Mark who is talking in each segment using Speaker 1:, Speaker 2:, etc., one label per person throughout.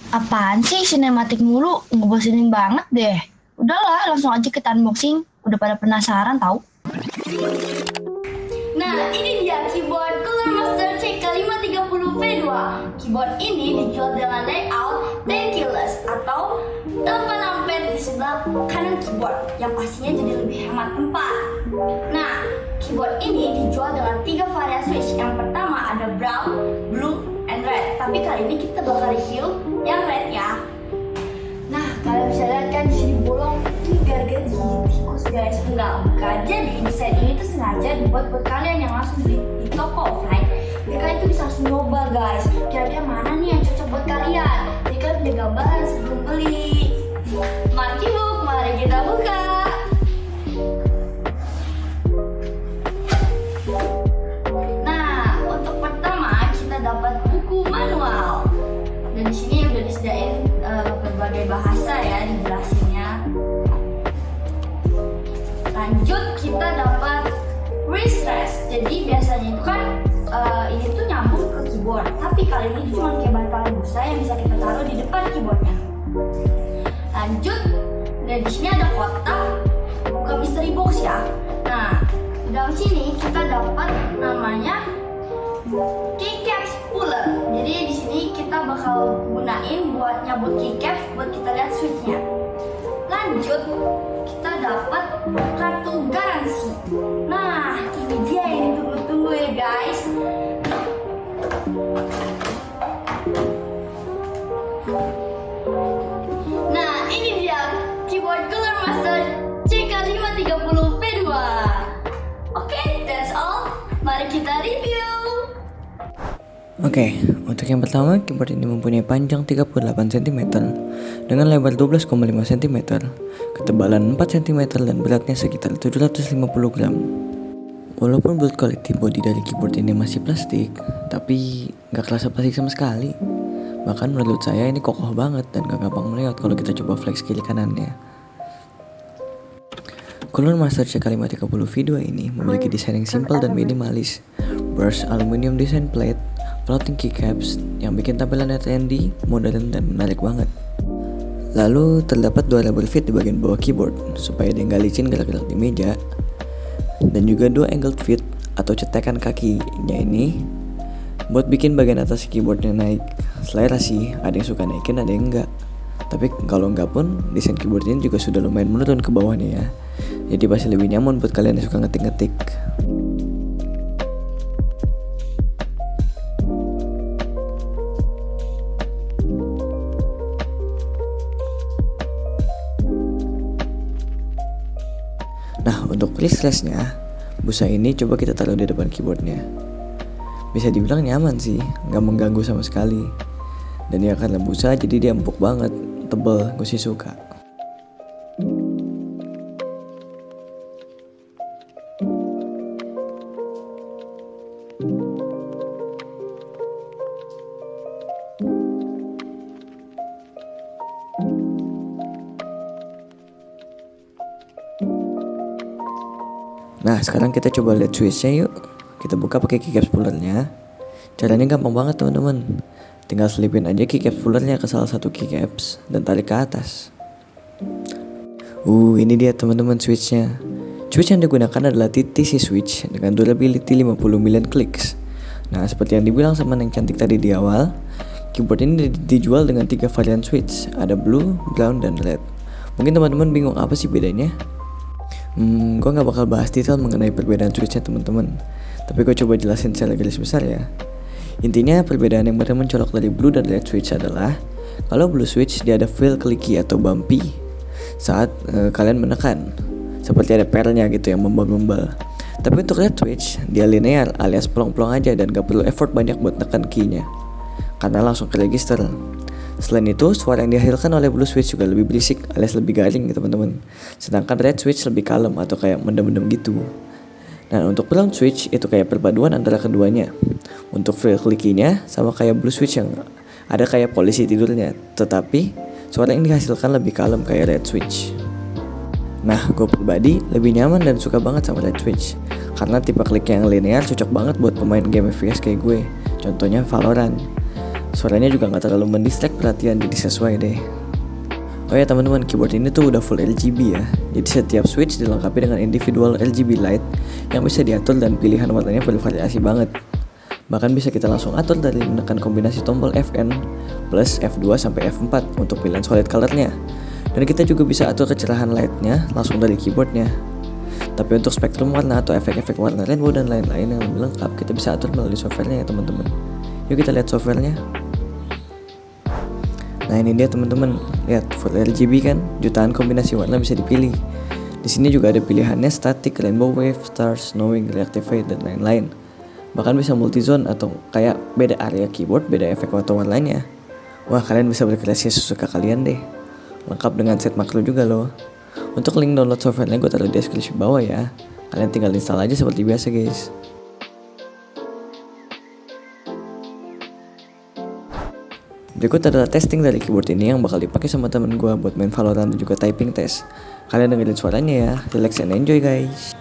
Speaker 1: Apaan sih sinematik mulu? Ngebosenin banget deh. Udahlah, langsung aja kita unboxing. Udah pada penasaran tahu?
Speaker 2: Nah, ini dia keyboard Cooler Master CK530V2. Keyboard ini dijual dengan layout 10 keyless atau 8 ampere di sebelah kanan keyboard yang pastinya jadi lebih hemat tempat. Nah, keyboard ini dijual dengan 3 varian switch. Yang pertama ada brown, blue, and red. Tapi kali ini kita bakal review yang red ya. Nah, kalian bisa lihat kan di sini bolong. Ini gara-gara digigit tikus guys. Enggak bukan. Jadi desain ini tuh sengaja dibuat buat kalian yang langsung beli di toko offline. Jadi kalian tuh bisa langsung nyoba guys. Kira-kira mana nih yang cocok buat kalian? Jadi kalian punya gambaran sebelum beli. Mari kita buka. Nah, untuk pertama kita dapat buku manual. Dan di sini udah disediain berbagai bahasa ya dijelasinnya. Lanjut kita dapat wrist rest. Jadi biasanya itu kan ini tuh nyambung ke keyboard, tapi kali ini cuma kayak bantalan busa yang bisa kita taruh di depan keyboardnya. Lanjut, dan di sini ada kotak, bukan mystery box ya. Nah, di dalam sini kita dapat namanya keycaps puller. Jadi di sini kita bakal gunain buat nyabut keycaps buat kita lihat switchnya. Lanjut, kita dapat kartu garansi. Nah, ini dia yang ditunggu-tunggu ya guys. Nah, ini dia keyboard Cooler Master CK530V2. Oke, that's all. Mari kita review.
Speaker 3: Oke, untuk yang pertama, keyboard ini mempunyai panjang 38 cm dengan lebar 12,5 cm, ketebalan 4 cm dan beratnya sekitar 750 gram. Walaupun build quality body dari keyboard ini masih plastik, tapi gak kerasa plastik sama sekali. Bahkan menurut saya ini kokoh banget dan gak gampang meleot kalau kita coba flex kiri kanannya. Cooler Master CK530V2 ini memiliki desain yang simpel dan minimalis. Brushed aluminium design plate, floating keycaps yang bikin tampilannya trendy, modern, dan menarik banget. Lalu terdapat 2 rubber fit di bagian bawah keyboard supaya dia nggak licin gerak-gerak di meja. Dan juga 2 angled fit atau cetekan kakinya ini buat bikin bagian atas keyboardnya naik. Selera sih, ada yang suka naikin, ada yang enggak. Tapi kalau enggak pun, desain keyboard ini juga sudah lumayan menurun ke bawahnya ya. Jadi pasti lebih nyaman buat kalian yang suka ngetik-ngetik. Nah, untuk wristless-nya, busa ini coba kita taruh di depan keyboardnya. Bisa dibilang nyaman sih, nggak mengganggu sama sekali. Dan ya karena busa jadi dia empuk banget, tebel, gue sih suka. Nah, sekarang kita coba lihat switch-nya yuk. Kita buka pakai keycaps pullernya. Caranya gampang banget teman-teman. Tinggal selipin aja keycaps pullernya ke salah satu keycaps dan tarik ke atas. Ini dia teman-teman switch-nya. Switch yang digunakan adalah TTC switch dengan durability 50 million clicks. Nah, seperti yang dibilang sama Neng Cantik tadi di awal, keyboard ini dijual dengan 3 varian switch. Ada blue, brown, dan red. Mungkin teman-teman bingung apa sih bedanya? Gue gak bakal bahas detail mengenai perbedaan switchnya teman-teman, tapi gue coba jelasin secara garis besar ya. Intinya perbedaan yang benar mencolok dari blue dan red switch adalah kalau blue switch dia ada feel clicky atau bumpy saat kalian menekan, seperti ada perlnya gitu yang membal-membal. Tapi untuk red switch dia linear alias plong-plong aja dan gak perlu effort banyak buat tekan key-nya karena langsung ke register. Selain itu, suara yang dihasilkan oleh blue switch juga lebih berisik alias lebih garing gitu teman-teman. Sedangkan red switch lebih kalem atau kayak mendem-mendem gitu. Dan untuk brown switch itu kayak perpaduan antara keduanya. Untuk feel clickinya sama kayak blue switch yang ada kayak polisi tidurnya, tetapi suara yang dihasilkan lebih kalem kayak red switch. Nah, gue pribadi lebih nyaman dan suka banget sama red switch karena tipe klik yang linear cocok banget buat pemain game FPS kayak gue. Contohnya Valorant. Suaranya juga gak terlalu mendistract perhatian, jadi sesuai deh. Oh ya teman-teman, keyboard ini tuh udah full RGB ya. Jadi setiap switch dilengkapi dengan individual RGB light yang bisa diatur dan pilihan warnanya bervariasi banget. Bahkan bisa kita langsung atur dari menekan kombinasi tombol Fn plus F2 sampai F4 untuk pilihan solid colornya. Dan kita juga bisa atur kecerahan lightnya langsung dari keyboardnya. Tapi untuk spektrum warna atau efek-efek warna rainbow dan lain-lain yang lebih lengkap kita bisa atur melalui softwarenya ya teman-teman. Yuk kita lihat softwarenya. Nah ini dia teman-teman, lihat full RGB kan, jutaan kombinasi warna bisa dipilih. Di sini juga ada pilihannya static, rainbow wave, stars, snowing, reactivate dan lain-lain. Bahkan bisa multi zone atau kayak beda area keyboard, beda efek atau warnanya. Wah kalian bisa berkreasi sesuka kalian deh. Lengkap dengan set makro juga loh. Untuk link download softwarenya gue taruh di deskripsi bawah ya. Kalian tinggal install aja seperti biasa guys. Berikut adalah testing dari keyboard ini yang bakal dipakai sama temen gue buat main Valorant dan juga typing test. Kalian dengerin suaranya ya, relax and enjoy guys.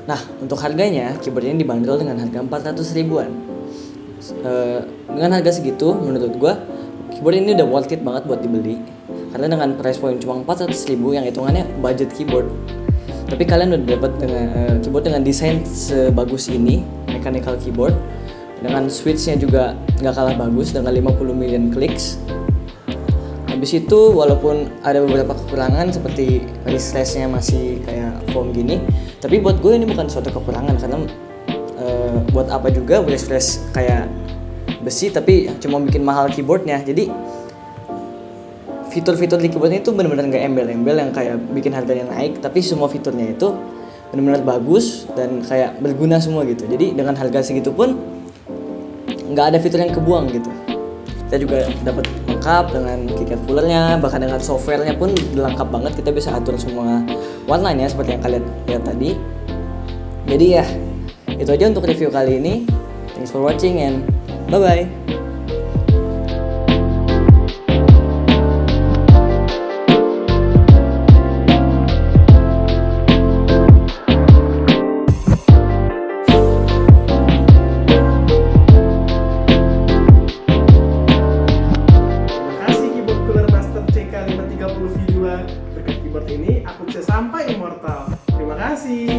Speaker 3: Nah, untuk harganya, keyboard ini dibanderol dengan harga 400 ribuan. Dengan harga segitu, menurut gua, keyboard ini udah worth it banget buat dibeli. Karena dengan price point cuma 400 ribu yang hitungannya budget keyboard. Tapi kalian udah dapat dengan keyboard dengan desain sebagus ini, mechanical keyboard. Dengan switch-nya juga nggak kalah bagus dengan 50 million clicks. Habis itu walaupun ada beberapa kekurangan seperti wrist-nya masih kayak foam gini, tapi buat gue ini bukan suatu kekurangan karena buat apa juga wrist kayak besi tapi cuma bikin mahal keyboardnya. Jadi fitur-fitur di keyboard itu benar-benar nggak embel-embel yang kayak bikin harganya naik, tapi semua fiturnya itu benar-benar bagus dan kayak berguna semua gitu. Jadi dengan harga segitu pun nggak ada fitur yang kebuang gitu. Kita juga dapat lengkap dengan keycap coolernya, bahkan dengan softwarenya pun lengkap banget. Kita bisa atur semua warnanya seperti yang kalian lihat tadi. Jadi ya, itu aja untuk review kali ini. Thanks for watching and bye-bye.
Speaker 4: Berkat keyboard ini, aku bisa sampai immortal. Terima kasih.